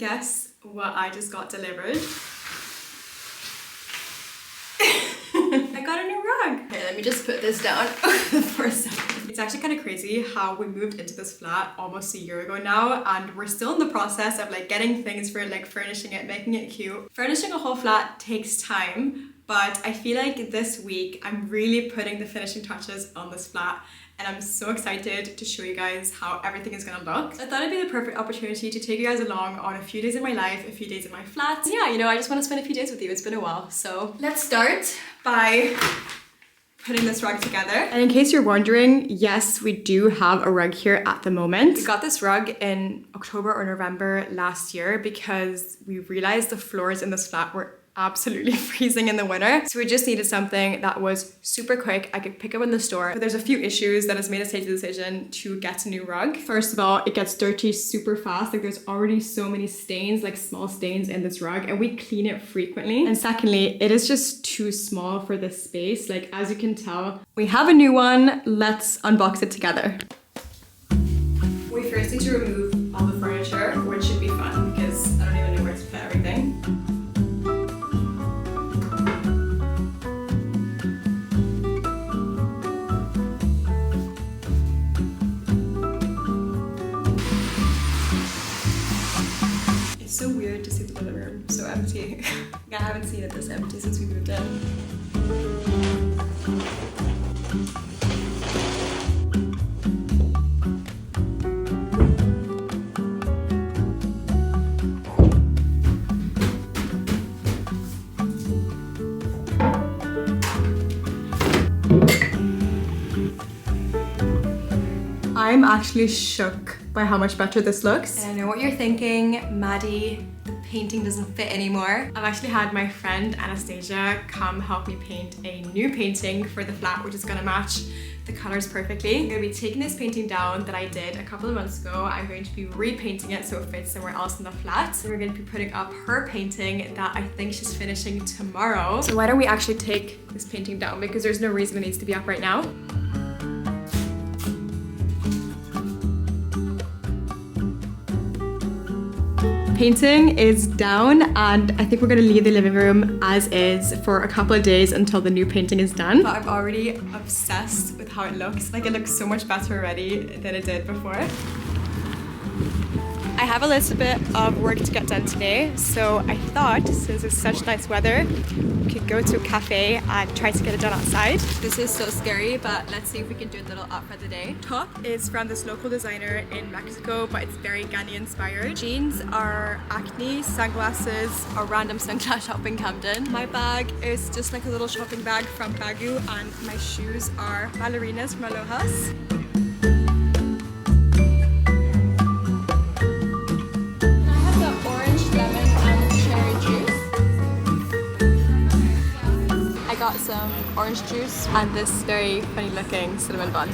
Guess what I just got delivered? I got a new rug. Okay, let me just put this down for a second. It's actually kind of crazy how we moved into this flat almost a year ago now, and we're still in the process of like getting things for like furnishing it, making it cute. Furnishing a whole flat takes time, but I feel like this week I'm really putting the finishing touches on this flat. And I'm so excited to show you guys how everything is gonna look. I thought it'd be the perfect opportunity to take you guys along on a few days in my life, a few days in my flat. Yeah, you know, I just want to spend a few days with you. It's been a while. So let's start by putting this rug together. And in case you're wondering, yes, we do have a rug here at the moment. We got this rug in October or November last year because we realized the floors in this flat were absolutely freezing in the winter. So we just needed something that was super quick. I could pick up in the store, but there's a few issues that has made us take the decision to get a new rug. First of all, it gets dirty super fast. Like there's already so many stains, like small stains in this rug, and we clean it frequently. And secondly, it is just too small for this space. Like as you can tell, we have a new one. Let's unbox it together. We first need to remove all the furniture, which should be fun because I don't even know where to put everything. So weird to see the living room so empty. I haven't seen it this empty since we moved in. I'm actually shook by how much better this looks. And I know what you're thinking, Maddie, the painting doesn't fit anymore. I've actually had my friend Anastasia come help me paint a new painting for the flat, which is gonna match the colors perfectly. I'm gonna be taking this painting down that I did a couple of months ago. I'm going to be repainting it so it fits somewhere else in the flat. And we're gonna be putting up her painting that I think she's finishing tomorrow. So why don't we actually take this painting down, because there's no reason it needs to be up right now. Painting is down, and I think we're gonna leave the living room as is for a couple of days until the new painting is done. But I'm already obsessed with how it looks. Like it looks so much better already than it did before. I have a little bit of work to get done today, so I thought since it's such nice weather, we could go to a cafe and try to get it done outside. This is so scary, but let's see if we can do a little outfit today. Top is from this local designer in Mexico, but it's very Ghanaian inspired. Jeans are Acne, sunglasses are random sunglass shop in Camden. My bag is just like a little shopping bag from Bagu, and my shoes are ballerinas from Aloha's. I got some orange juice and this very funny looking cinnamon bun.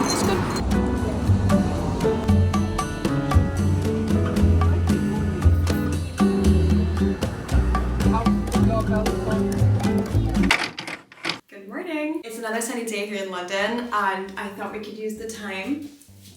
It's good. Good morning. It's another sunny day here in London, and I thought we could use the time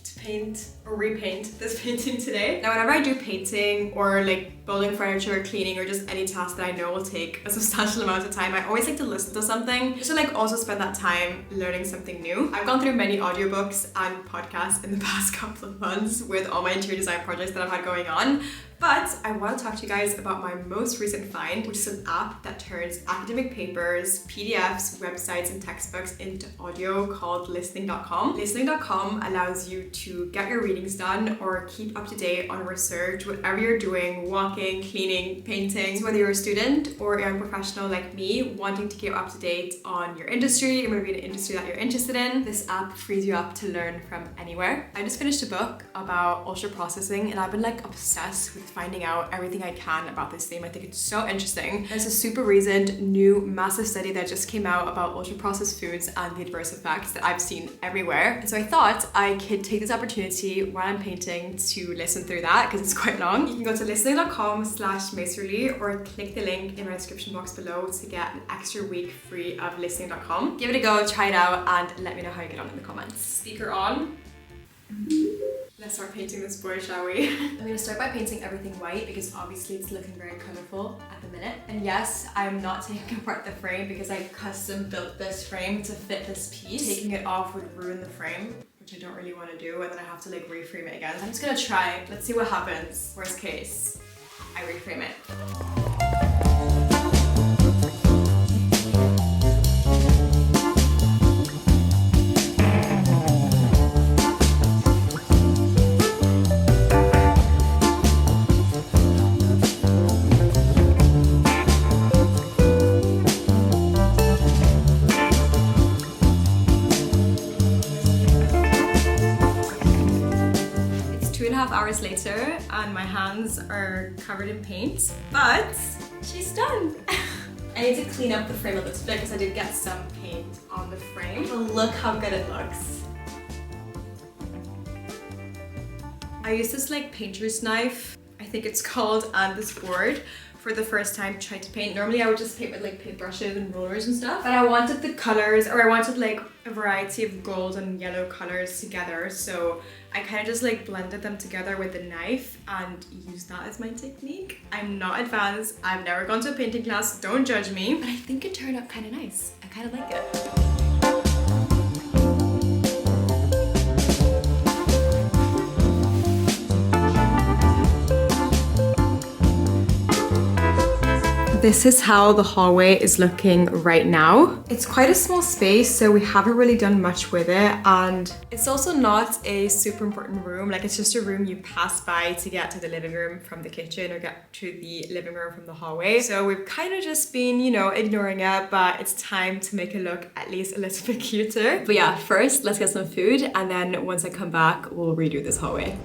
to paint or repaint this painting today. Now, whenever I do painting or like building furniture or cleaning or just any task that I know will take a substantial amount of time, I always like to listen to something just to like also spend that time learning something new. I've gone through many audiobooks and podcasts in the past couple of months with all my interior design projects that I've had going on. But I want to talk to you guys about my most recent find, which is an app that turns academic papers, PDFs, websites, and textbooks into audio called listening.com. Listening.com allows you to get your readings done or keep up to date on research, whatever you're doing, walking, cleaning, painting. So whether you're a student or a young professional like me, wanting to keep up to date on your industry, or maybe an industry that you're interested in, this app frees you up to learn from anywhere. I just finished a book about ultra processing, and I've been like obsessed with finding out everything I can about this theme. I think it's so interesting. There's a super recent new massive study that just came out about ultra processed foods and the adverse effects that I've seen everywhere. And so I thought I could take this opportunity while I'm painting to listen through that, because it's quite long. You can go to listening.com/macerly or click the link in my description box below to get an extra week free of listening.com. Give it a go, try it out, and let me know how you get on in the comments. Speaker on. Let's start painting this board, shall we? I'm gonna start by painting everything white because obviously it's looking very colorful at the minute. And yes, I'm not taking apart the frame because I custom built this frame to fit this piece. Taking it off would ruin the frame, which I don't really want to do, and then I have to like reframe it again. I'm just gonna try. Let's see what happens. Worst case, I reframe it. Hours later and my hands are covered in paint, but she's done. I need to clean up the frame a little bit because I did get some paint on the frame, but look how good it looks. I used this like painter's knife, I think it's called, and this board for the first time to try to paint. Normally I would just paint with like paintbrushes and rollers and stuff, but I wanted the colors, or I wanted like a variety of gold and yellow colors together, so I kind of just like blended them together with the knife and used that as my technique. I'm not advanced, I've never gone to a painting class, don't judge me, but I think it turned out kind of nice. I kind of like it. This is how the hallway is looking right now. It's quite a small space, so we haven't really done much with it, and it's also not a super important room. Like, it's just a room you pass by to get to the living room from the kitchen or get to the living room from the hallway. So we've kind of just been, you know, ignoring it, but it's time to make it look at least a little bit cuter. But yeah, first let's get some food, and then once I come back, we'll redo this hallway.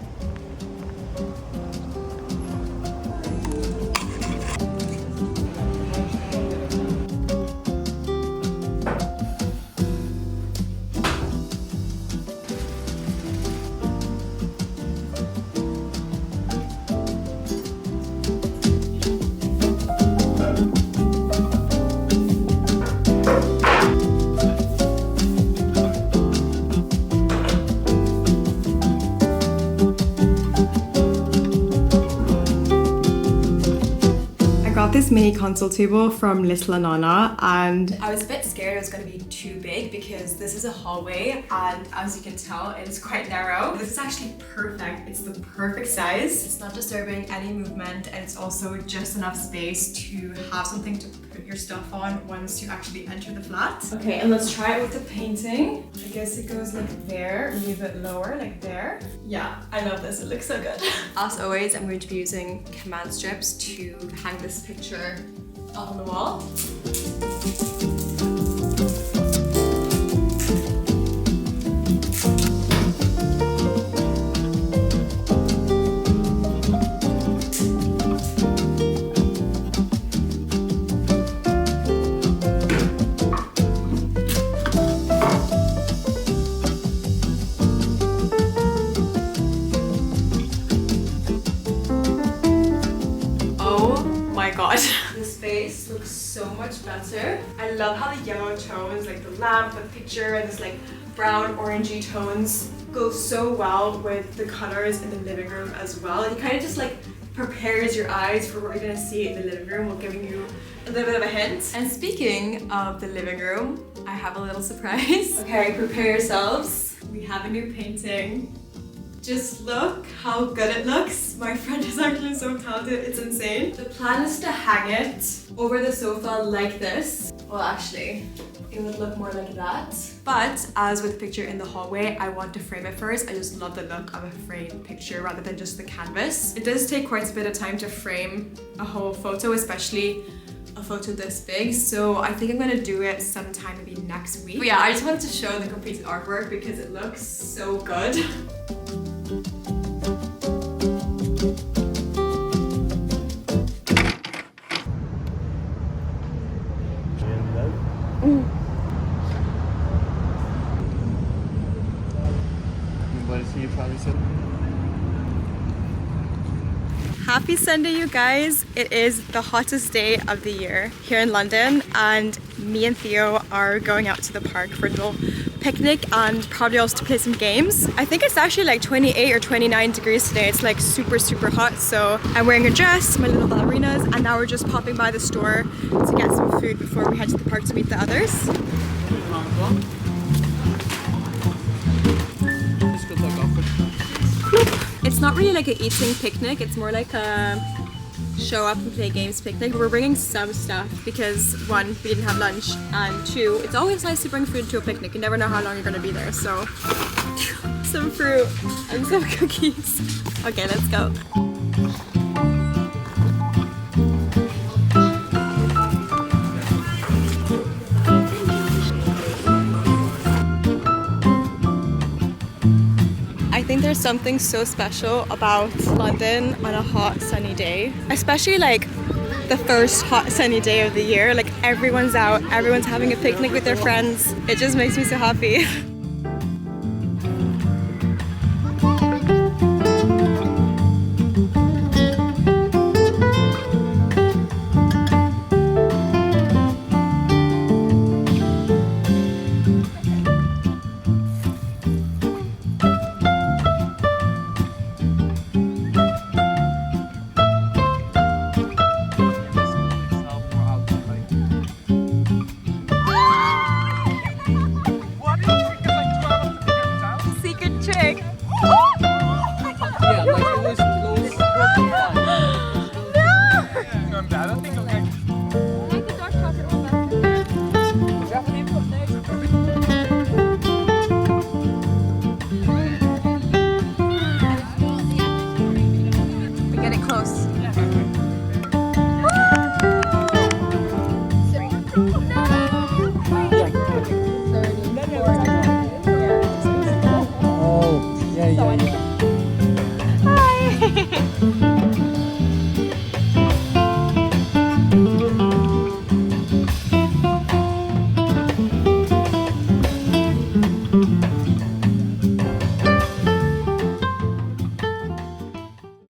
This mini console table from Little Nana, and I was a bit scared it was going to be too big because this is a hallway, and as you can tell it is quite narrow. This is actually perfect. It's the perfect size. It's not disturbing any movement, and it's also just enough space to have something to put your stuff on once you actually enter the flat. Okay, and let's try it with the painting. I guess it goes like there, maybe a bit lower, like there. Yeah, I love this. It looks so good. As always, I'm going to be using command strips to hang this picture up on the wall. God, this space looks so much better. I love how the yellow tones, like the lamp, the picture, and this like brown orangey tones go so well with the colors in the living room as well. And it kind of just like prepares your eyes for what you're gonna see in the living room while giving you a little bit of a hint. And speaking of the living room, I have a little surprise. Okay, prepare yourselves. We have a new painting. Just look how good it looks. My friend is actually so talented, it's insane. The plan is to hang it over the sofa like this. Well, actually, it would look more like that. But as with the picture in the hallway, I want to frame it first. I just love the look of a framed picture rather than just the canvas. It does take quite a bit of time to frame a whole photo, especially a photo this big, so I think I'm gonna do it sometime maybe next week. But yeah, I just wanted to show the completed artwork because it looks so good. Happy Sunday, you guys. It is the hottest day of the year here in London, and me and Theo are going out to the park for a little picnic and probably also to play some games. I think it's actually like 28 or 29 degrees today. It's like super, super hot. So I'm wearing a dress, my little ballerinas, and now we're just popping by the store to get some food before we head to the park to meet the others. It's not really like an eating picnic, it's more like a show up and play games picnic. But we're bringing some stuff because one, we didn't have lunch, and two, it's always nice to bring food to a picnic. You never know how long you're gonna be there, so some fruit and some cookies. Okay, let's go. I think there's something so special about London on a hot sunny day, especially like the first hot sunny day of the year. Like everyone's out, everyone's having a picnic with their friends. It just makes me so happy. Hi!